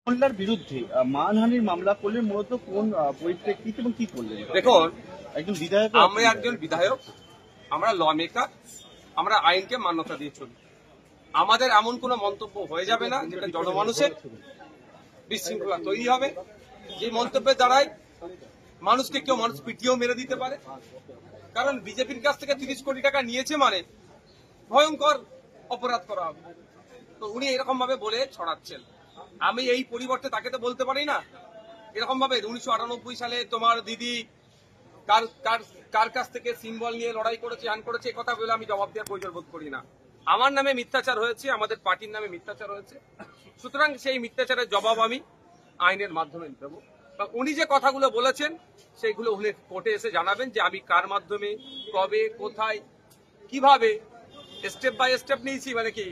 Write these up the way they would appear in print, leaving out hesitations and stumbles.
মহিলার বিরুদ্ধে মানহানির মামলা করলেন মূলত কোন পরিপ্রেক্ষিতে এবং কি করলেন? দেখুন, একজন বিধায়ক, আমরা একজন বিধায়ক, আমরা ল মেকার, আমরা আইনকে মান্যতা দিয়ে চলি। আমাদের এমন কোনো মন্তব্য হয়ে যাবে না যেটা জনমানুষের বিশৃঙ্খলা তৈরি হবে, যে মন্তব্যের দ্বারাই মানুষকে মানুষ পিটিয়েও মেরে দিতে পারে। কারণ বিজেপির কাছ থেকে 30 কোটি টাকা নিয়েছে মানে ভয়ঙ্কর অপরাধ করা হবে। তো উনি এরকম ভাবে বলে ছড়াচ্ছেন। আমি এই পরিবর্তে তাকে তো বলতে পারি না এরকম ভাবে 1998 সালে তোমার দিদি কার কার কার কাছ থেকে সিম্বল নিয়ে লড়াই করেছে, আন করেছে, এই কথা বলে আমি জবাব দেওয়ার প্রয়োজন বোধ করি না। আমার নামে মিথ্যাচার হয়েছে, আমাদের পার্টির নামে মিথ্যাচার হয়েছে, সুতরাং সেই মিথ্যাচারের জবাব আমি আইনের মাধ্যমে দেব। উনি যে কথাগুলো বলেছেন সেইগুলো উনি কোর্টে এসে জানাবেন যে আমি কার মাধ্যমে, কবে, কোথায়, কিভাবে স্টেপ বাই স্টেপ নিয়েছি, মানে কি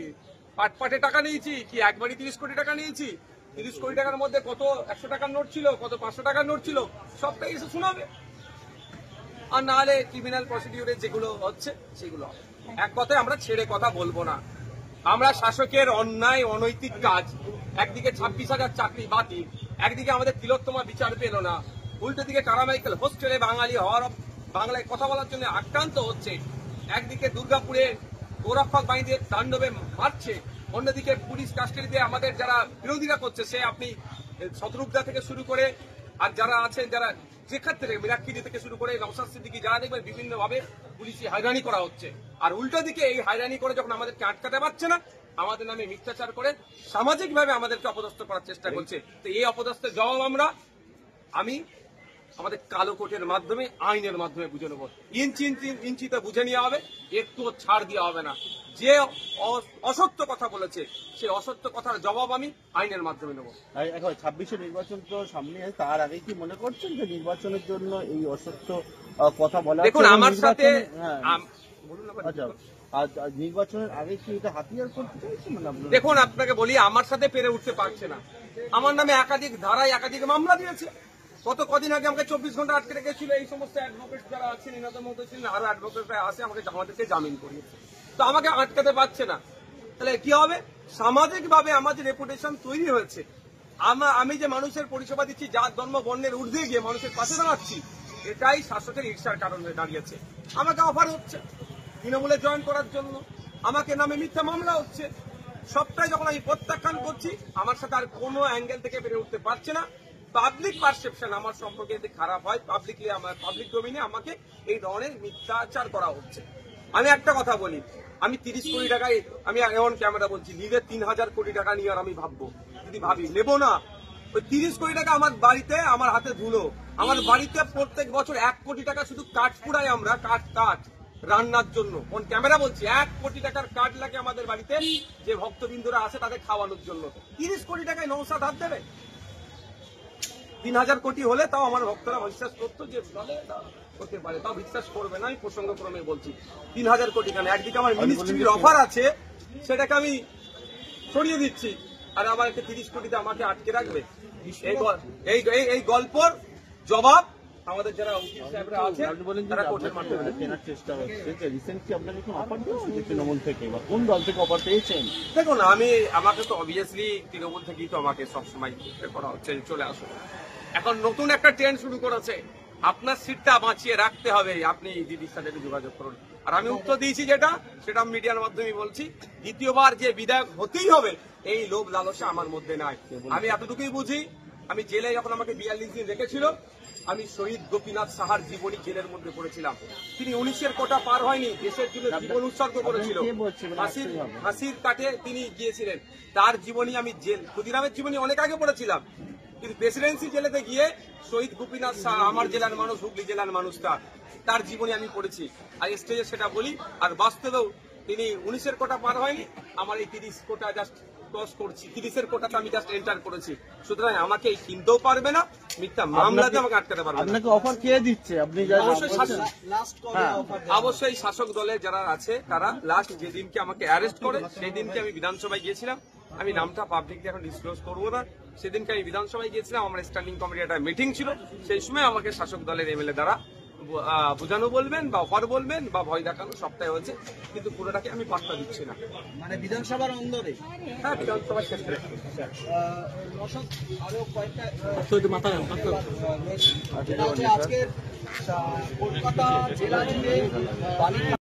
পাটে টাকা নিয়েছি, কি একবারই 30 কোটি টাকা নিয়েছি, 30 কোটি টাকার মধ্যে কত 100 টাকার নোট ছিল, কত 500 টাকার নোট ছিল, সবটাই এসে শোনাবে। আর না হলে ক্রিমিনাল প্রসিডিউরে যেগুলো হচ্ছে সেগুলো হবে। এক কথায় আমরা ছেড়ে কথা বলবো না। আমরা শাসকের অন্যায় অনৈতিক কাজ, একদিকে 26,000 চাকরি বাতিল, একদিকে আমাদের তিলোত্তমা বিচার পেল না, উল্টো দিকে কারামাইকেল হোস্টেলে বাঙালি হওয়ার বাংলায় কথা বলার জন্য আক্রান্ত হচ্ছে, একদিকে দুর্গাপুরে গোরক্ষক বাহিনীদের তাণ্ডবে মারছে, অন্যদিকে পুলিশ কাস্টাডিতে আমাদের যারা বিরোধীরা করছে, সে আপনি শত্রুঘ্না থেকে শুরু করে আর যারা আছেন, যারা যে ক্ষেত্রে মিরাক্কিরি থেকে শুরু করে নওশাদ সিদ্দিকী, যারা দেখবেন বিভিন্ন ভাবে পুলিশি হয়রানি করা হচ্ছে। আর উল্টো দিকে এই হয়রানি করে যখন আমাদেরকে আটকাতে পারছে না, আমাদের নামে মিথ্যাচার করে সামাজিক ভাবে আমাদেরকে অপদস্থ করার চেষ্টা করছে। তো এই অপদস্থের জবাব আমি আমাদের কালো কোর্টের মাধ্যমে, আইনের মাধ্যমে বুঝে নেব। ইঞ্চিতে বুঝে নেওয়া হবে, একটুও ছাড় দেওয়া হবে না। যে অসত্য কথা বলেছে সেই অসত্য কথার জবাব আমি আইনের মাধ্যমে নেব। এখন 26-এ নির্বাচন তো সামনে আছে, তার আগে কি মনে করছেন যে নির্বাচনের জন্য এই অসত্য কথা বলা? দেখুন, আমার সাথে নির্বাচনের আগে কি এটা হাতিয়ার করতে চাইছে? দেখুন, আপনাকে বলি, আমার সাথে পেরে উঠতে পারছে না। আমার নামে একাধিক ধারায় একাধিক মামলা দিয়েছে। কদিন আগে আমাকে 24 ঘন্টা আটকে রেখেছিল। এই সমস্ত অ্যাডভোকেট যারা আছেন, এনাদের মধ্যে ছিলেন আরো অ্যাডভোকেটরা আসে, আমাদেরকে জামিন করিয়েছে। তো আমাকে আটকাতে পারছে না। তাহলে কি হবে? সামাজিক ভাবে আমার যে রেপুটেশন তৈরি হয়েছে, আমি যে মানুষের পরিষেবা দিচ্ছি, যার ধর্ম বর্ণের ঊর্ধ্বে গিয়ে মানুষের পাশে দাঁড়াচ্ছি, এটাই শাসকের ঈর্ষার কারণ হয়ে দাঁড়িয়েছে। আমাকে অফার হচ্ছে তৃণমূলে জয়েন করার জন্য, আমাকে নামে মিথ্যা মামলা হচ্ছে। সবটাই যখন আমি প্রত্যাখ্যান করছি, আমার সাথে আর কোনো অ্যাঙ্গেল থেকে বেড়ে উঠতে পারছে না। পাবলিক পারসেপশন আমার সম্পর্কে যদি খারাপ হয়, পাবলিক ডোমিনে আমাকে এই ধরনের মিথ্যাচার করা হচ্ছে। আমি একটা কথা বলি, আমি 30 কোটি টাকায়, আমি এখন ক্যামেরা বলছি, নিলে 3000 কোটি টাকা নিয়ে আর আমি ভাববো? যদি ভাবি, নেবো না। ওই 30 কোটি টাকা আমার বাড়িতে, আমার হাতে ধুলো। আমার বাড়িতে প্রত্যেক বছর 1 কোটি টাকা শুধু কাঠ পুড়াই আমরা, কাঠ রান্নার জন্য। কোন ক্যামেরা বলছি, 1 কোটি টাকার কাঠ লাগে আমাদের বাড়িতে, যে ভক্তবৃন্দরা আছে তাদের খাওয়ানোর জন্য। 30 কোটি টাকায় নওশাদ হাত দেবে? 3000 কোটি হলে তাও আমার ভক্তরা বিশ্বাস করতো যে করতে পারে, তাও বিশ্বাস করবে না। আমি প্রসঙ্গক্রমে বলছি 3000 কোটি কেন? একদিকে আমার মিনিস্ট্রির অফার আছে, সেটাকে আমি সরিয়ে দিচ্ছি, আর আবার 30 কোটিতে আমাকে আটকে রাখবে? এই গল্পর জবাব আমাদের যারা উকিল সাহেবরা আছেন তারা কোর্টের মাধ্যমে কেনার চেষ্টা হচ্ছে। রিসেন্টলি আপনাকে কোনো অফার দেওয়া হয়েছে তৃণমূল থেকে, বা কোন দল থেকে অফার পেয়েছেন? দেখুন, আমাকে তো অবভিয়াসলি তৃণমূল থেকেই তো আমাকে সবসময় করা হচ্ছে, চলে আসুন। এখন নতুন একটা ট্রেন্ড শুরু করেছে, আপনার সিটটা বাঁচিয়ে রাখতে হবে, আপনি দিদির সাথে যোগাযোগ করুন। আর আমি উত্তর দিয়েছি সেটা মিডিয়ার মাধ্যমে বলছি, দ্বিতীয়বার যে বিধায়ক হতেই হবে এই লোভ লালসা আমার মধ্যে নাই। আমি এতটুকুই বুঝি, আমি জেলে যখন আমাকে 42 দিন রেখেছিল, আমি শহীদ গোপীনাথ সাহার জীবনী জেলের মধ্যে পড়েছিলাম। তিনি 19-এর কোটা পার হয়নি, দেশের জন্য জীবন উৎসর্গ করেছিল। হাসির কাটে তিনি গিয়েছিলেন, তার জীবনী আমি ক্ষুদিরামের জীবনী অনেক আগে পড়েছিলাম, কিন্তু প্রেসিডেন্সি জেলেতে গিয়ে শহীদ গোপীনাথ সাহা, আমার জেলার মানুষ, হুগলি জেলার মানুষটা, তার জীবনী আমি পড়েছি। আর স্টেজে সেটা বলি। আর বাস্তবেও তিনি 19-এর কোটা পার হয়নি, আমার এই 30 কোটা জাস্ট ক্রস করছি, 30-এর কোটাতে আমি জাস্ট এন্টার করেছি। সুতরাং আমাকে এই কিনতেও পারবে না, মিথ্যা মামলাতে আমাকে আটকাতে পারবে না। আপনাকে অফার কে দিচ্ছে? আপনি অবশ্যই শাসক দলের যারা আছে তারা। লাস্ট যেদিনকে আমাকে অ্যারেস্ট করে সেই দিনকে আমি বিধানসভায় গিয়েছিলাম, আমি নামটা পাবলিকলি এখন ডিসক্লোজ করবো না। সেদিনকে আমি বিধানসভায় গিয়েছিলাম, আমার স্ট্যান্ডিং কমিটির একটা মিটিং ছিল, সেই সময় আমাকে শাসক দলের এমএলএ দ্বারা বোঝানো বলবেন বা অফার বলবেন বা ভয় দেখানো সবটাই হচ্ছে, কিন্তু পুরোটাকে আমি পাত্তা দিচ্ছি না। মানে বিধানসভার অন্দরে হ্যাঁ, বিধানসভার ক্ষেত্রে আরো কয়েকটা মাথা আজকে কলকাতা জেলা জুড়ে বালিকা